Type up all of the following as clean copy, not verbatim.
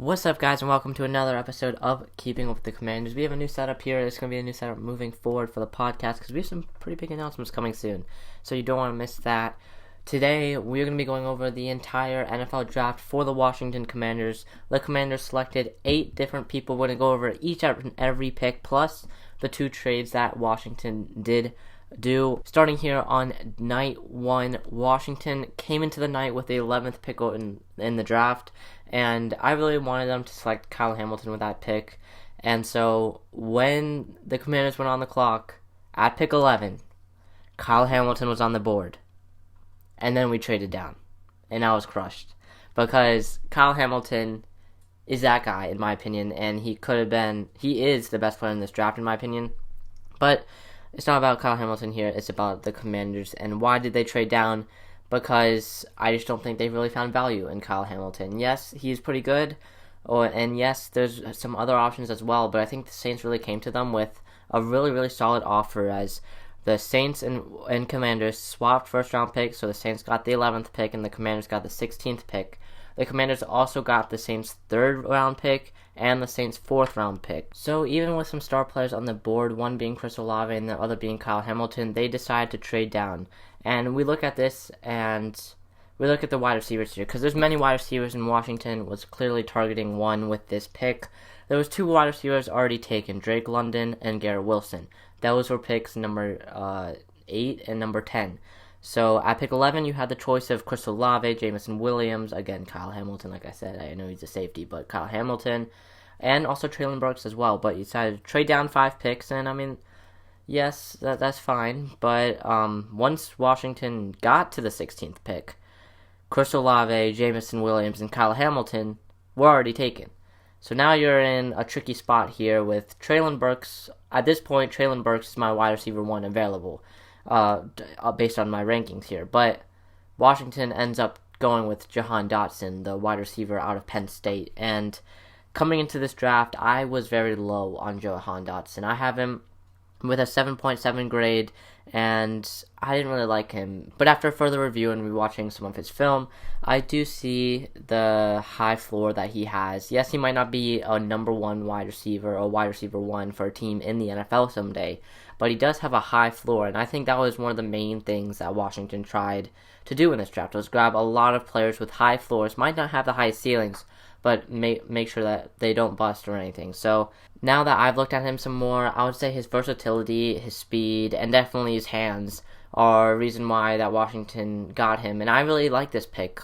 What's up, guys, and welcome to another episode of Keeping Up with the Commanders. We have a new setup here. It's going to be a new setup moving forward for the podcast because we have some pretty big announcements coming soon, so you don't want to miss that. Today, we're going to be going over the entire NFL draft for the Washington Commanders. The Commanders selected 8 different people. We're going to go over each and every pick, plus the 2 trades that Washington did do. Starting here on night 1, Washington came into the night with the 11th pick in the draft, and I really wanted them to select Kyle Hamilton with that pick. And so when the Commanders went on the clock at pick 11, Kyle Hamilton was on the board. And then we traded down, and I was crushed because Kyle Hamilton is that guy, in my opinion, and he is the best player in this draft, in my opinion. But it's not about Kyle Hamilton here, it's about the Commanders. And why did they trade down? Because I just don't think they've really found value in Kyle Hamilton. Yes, he's pretty good, and yes, there's some other options as well, but I think the Saints really came to them with a really, really solid offer, as the Saints and Commanders swapped first-round picks, so the Saints got the 11th pick and the Commanders got the 16th pick. The Commanders also got the Saints' 3rd-round pick and the Saints' 4th-round pick. So even with some star players on the board, one being Chris Olave and the other being Kyle Hamilton, they decided to trade down. And we look at this and we look at the wide receivers here, because there's many wide receivers, and Washington was clearly targeting one with this pick. There was 2 wide receivers already taken, Drake London and Garrett Wilson. Those were picks number 8 and number 10. So at pick 11, you had the choice of Chris Olave, Jameson Williams, again, Kyle Hamilton, like I said. I know he's a safety, but Kyle Hamilton, and also Traylon Burks as well. But you decided to trade down 5 picks, and I mean, yes, that's fine. But once Washington got to the 16th pick, Chris Olave, Jameson Williams, and Kyle Hamilton were already taken. So now you're in a tricky spot here with Traylon Burks. At this point, Traylon Burks is my wide receiver 1 available, based on my rankings here. But Washington ends up going with Jahan Dotson, the wide receiver out of Penn State. And coming into this draft, I was very low on Jahan Dotson. I have him with a 7.7 grade, and I didn't really like him. But after further review and rewatching some of his film, I do see the high floor that he has. Yes, he might not be a number 1 wide receiver or wide receiver 1 for a team in the NFL someday, but he does have a high floor, and I think that was one of the main things that Washington tried to do in this draft, was grab a lot of players with high floors, might not have the highest ceilings, but make sure that they don't bust or anything. So now that I've looked at him some more, I would say his versatility, his speed, and definitely his hands are a reason why that Washington got him. And I really like this pick.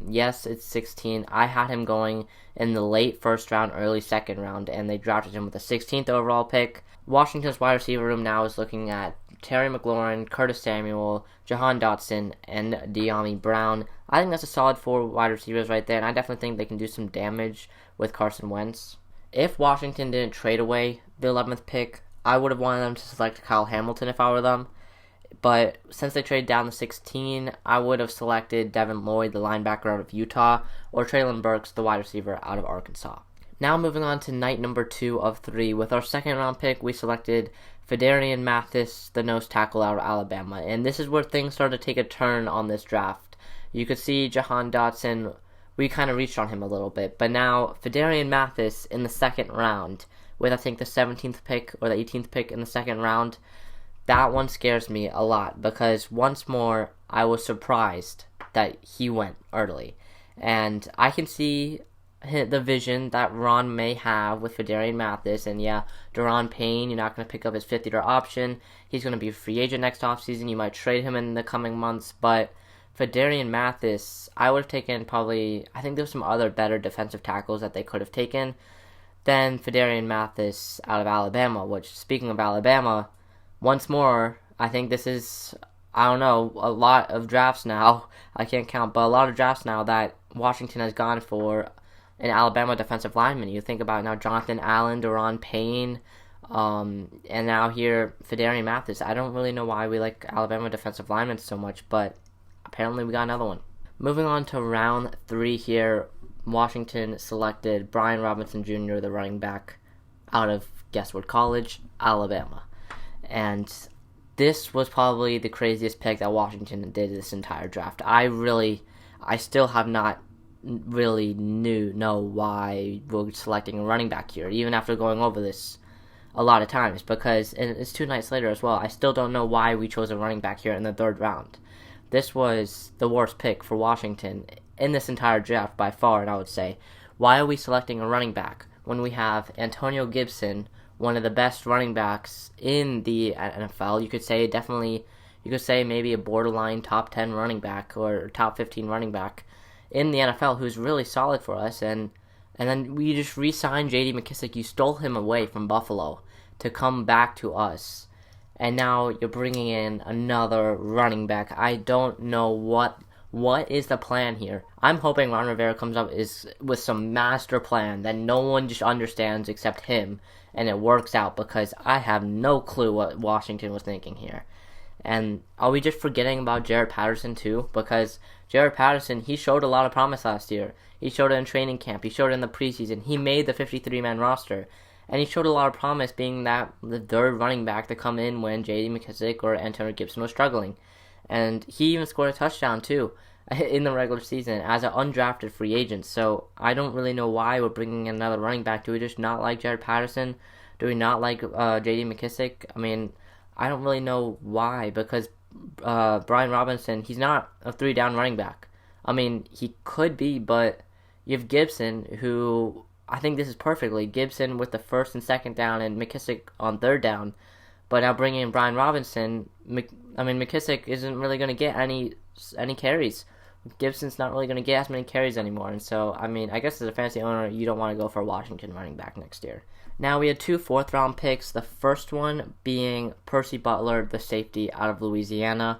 Yes, it's 16. I had him going in the late first round, early second round, and they drafted him with the 16th overall pick. Washington's wide receiver room now is looking at Terry McLaurin, Curtis Samuel, Jahan Dotson, and De'Ami Brown. I think that's a solid 4 wide receivers right there, and I definitely think they can do some damage with Carson Wentz. If Washington didn't trade away the 11th pick, I would have wanted them to select Kyle Hamilton if I were them. But since they traded down to 16, I would have selected Devin Lloyd, the linebacker out of Utah, or Traylon Burks, the wide receiver out of Arkansas. Now moving on to night number 2 of 3. With our 2nd round pick, we selected Fadarian Mathis, the nose tackle out of Alabama. And this is where things started to take a turn on this draft. You could see Jahan Dotson, we kind of reached on him a little bit. But now, Fadarian Mathis in the 2nd round, with I think the 17th pick or the 18th pick in the 2nd round, that one scares me a lot, because once more, I was surprised that he went early. And I can see the vision that Ron may have with Fadarian Mathis, and yeah, Daron Payne, you're not going to pick up his 50-year option. He's going to be a free agent next offseason. You might trade him in the coming months, but Fadarian Mathis, I would have taken probably, I think there's some other better defensive tackles that they could have taken than Fadarian Mathis out of Alabama, which, speaking of Alabama, once more, I think this is, I don't know, a lot of drafts now, I can't count, but a lot of drafts now that Washington has gone for an Alabama defensive lineman. You think about now Jonathan Allen, Daron Payne, and now here Fadarian Mathis. I don't really know why we like Alabama defensive linemen so much, but apparently we got another one. Moving on to round 3 here, Washington selected Brian Robinson Jr., the running back out of, guess what college? Alabama. And this was probably the craziest pick that Washington did this entire draft. I still have not really know why we're selecting a running back here, even after going over this a lot of times, because it's 2 nights later as well. I still don't know why we chose a running back here in the 3rd round. This was the worst pick for Washington in this entire draft by far, and I would say, why are we selecting a running back when we have Antonio Gibson, one of the best running backs in the NFL? You could say maybe a borderline top 10 running back or top 15 running back in the NFL who's really solid for us, and then we just re-signed J.D. McKissic. You stole him away from Buffalo to come back to us, and now you're bringing in another running back. I don't know what is the plan here. I'm hoping Ron Rivera comes up with some master plan that no one just understands except him, and it works out, because I have no clue what Washington was thinking here. And are we just forgetting about Jared Patterson too? Because Jared Patterson, he showed a lot of promise last year. He showed it in training camp. He showed it in the preseason. He made the 53-man roster. And he showed a lot of promise being the 3rd running back to come in when J.D. McKissic or Antonio Gibson was struggling. And he even scored a touchdown too in the regular season as an undrafted free agent. So I don't really know why we're bringing in another running back. Do we just not like Jared Patterson? Do we not like J.D. McKissic? I mean, I don't really know why, because Brian Robinson, he's not a 3-down running back. I mean, he could be, but you have Gibson, who I think this is perfectly. Gibson with the 1st and 2nd down, and McKissic on 3rd down. But now bringing in Brian Robinson, McKissic isn't really going to get any carries. Gibson's not really going to get as many carries anymore. And so, I mean, I guess as a fantasy owner, you don't want to go for a Washington running back next year. Now we had 2 4th-round picks, the first one being Percy Butler, the safety out of Louisiana.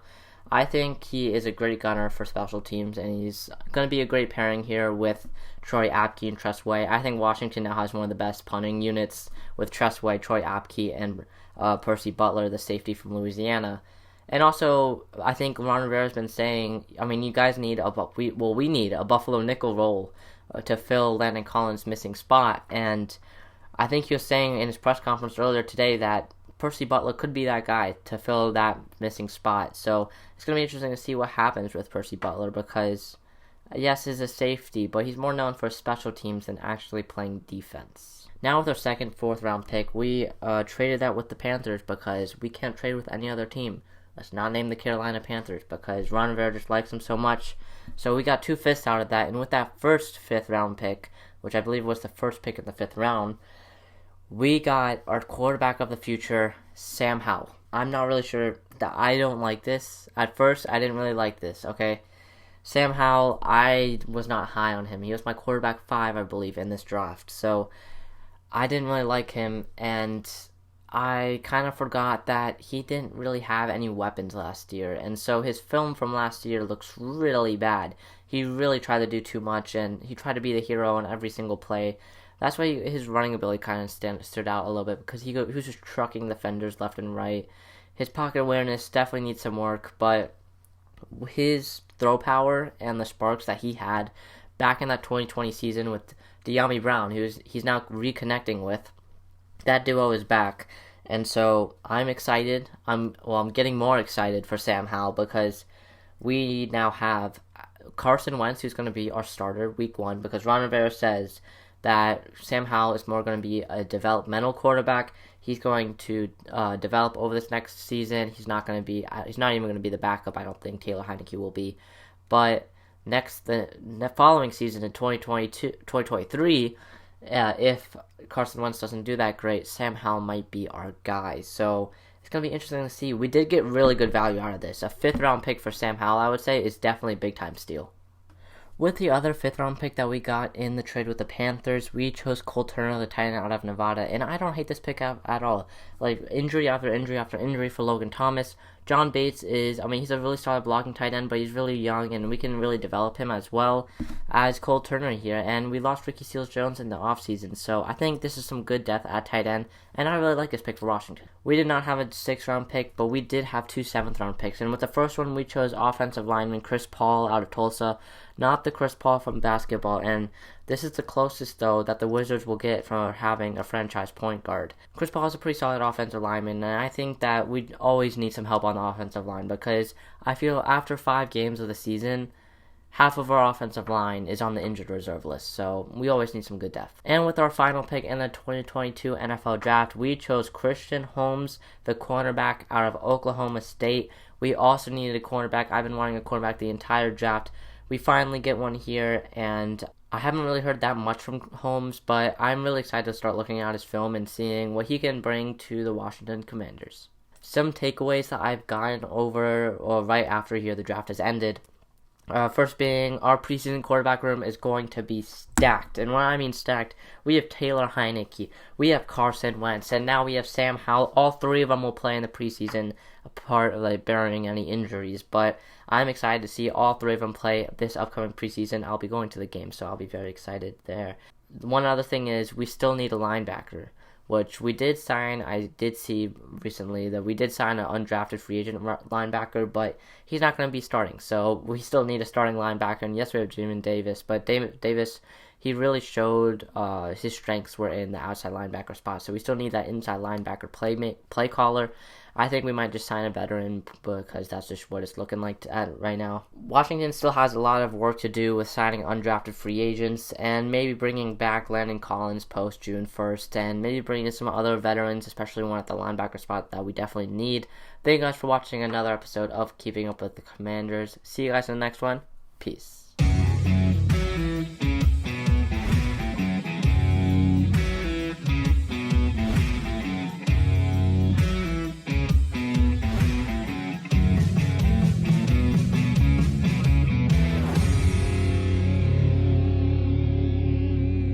I think he is a great gunner for special teams, and he's going to be a great pairing here with Troy Apke and Tress Way. I think Washington now has one of the best punting units with Tress Way, Troy Apke, and Percy Butler, the safety from Louisiana. And also, I think Ron Rivera's been saying, I mean, you guys need we need a Buffalo nickel role to fill Landon Collins' missing spot, and I think he was saying in his press conference earlier today that Percy Butler could be that guy to fill that missing spot. So it's going to be interesting to see what happens with Percy Butler, because, yes, he's a safety, but he's more known for special teams than actually playing defense. Now with our 2nd 4th-round pick, we traded that with the Panthers because we can't trade with any other team. Let's not name the Carolina Panthers because Ron Rivera just likes them so much. So we got 2 5ths out of that, and with that first 5th-round pick, which I believe was the first pick in the 5th round, we got our quarterback of the future, Sam Howell. I'm not really sure that I don't like this. At first, I didn't really like this, okay? Sam Howell, I was not high on him. He was my quarterback 5, I believe, in this draft. So I didn't really like him, and I kind of forgot that he didn't really have any weapons last year. And so his film from last year looks really bad. He really tried to do too much, and he tried to be the hero on every single play. That's why his running ability kind of stood out a little bit, because he was just trucking defenders left and right. His pocket awareness definitely needs some work, but his throw power and the sparks that he had back in that 2020 season with De'Ami Brown, he's now reconnecting with, that duo is back. And so I'm excited. I'm getting more excited for Sam Howell, because we now have Carson Wentz, who's going to be our starter week 1, because Ron Rivera says that Sam Howell is more going to be a developmental quarterback. He's going to develop over this next season. He's not even going to be the backup. I don't think Taylor Heineke will be. But the following season in 2023, if Carson Wentz doesn't do that great, Sam Howell might be our guy. So it's going to be interesting to see. We did get really good value out of this. A 5th-round pick for Sam Howell, I would say, is definitely a big-time steal. With the other 5th-round pick that we got in the trade with the Panthers, we chose Cole Turner, the tight end out of Nevada, and I don't hate this pick at all. Like, injury after injury after injury for Logan Thomas. John Bates he's a really solid blocking tight end, but he's really young, and we can really develop him as well as Cole Turner here. And we lost Ricky Seals-Jones in the offseason, so I think this is some good depth at tight end, and I really like this pick for Washington. We did not have a 6th-round pick, but we did have 2 7th-round picks, and with the first one, we chose offensive lineman Chris Paul out of Tulsa, not the Chris Paul from basketball, and this is the closest, though, that the Wizards will get from having a franchise point guard. Chris Paul is a pretty solid offensive lineman, and I think that we always need some help on the offensive line, because I feel after 5 games of the season, half of our offensive line is on the injured reserve list, so we always need some good depth. And with our final pick in the 2022 NFL Draft, we chose Christian Holmes, the cornerback out of Oklahoma State. We also needed a cornerback. I've been wanting a cornerback the entire draft. We finally get one here, and I haven't really heard that much from Holmes, but I'm really excited to start looking at his film and seeing what he can bring to the Washington Commanders. Some takeaways that I've gotten over or right after here the draft has ended. First being, our preseason quarterback room is going to be stacked. And when I mean stacked, we have Taylor Heineke, we have Carson Wentz, and now we have Sam Howell. All three of them will play in the preseason, apart of barring any injuries. But I'm excited to see all three of them play this upcoming preseason. I'll be going to the game, so I'll be very excited there. One other thing is we still need a linebacker, which we did sign. I did see recently that we did sign an undrafted free agent linebacker, but he's not going to be starting. So we still need a starting linebacker. And yes, we have Jamin Davis, but Davis, he really showed his strengths were in the outside linebacker spot. So we still need that inside linebacker play caller. I think we might just sign a veteran because that's just what it's looking like right now. Washington still has a lot of work to do with signing undrafted free agents and maybe bringing back Landon Collins post June 1st and maybe bringing in some other veterans, especially one at the linebacker spot that we definitely need. Thank you guys for watching another episode of Keeping Up with the Commanders. See you guys in the next one. Peace.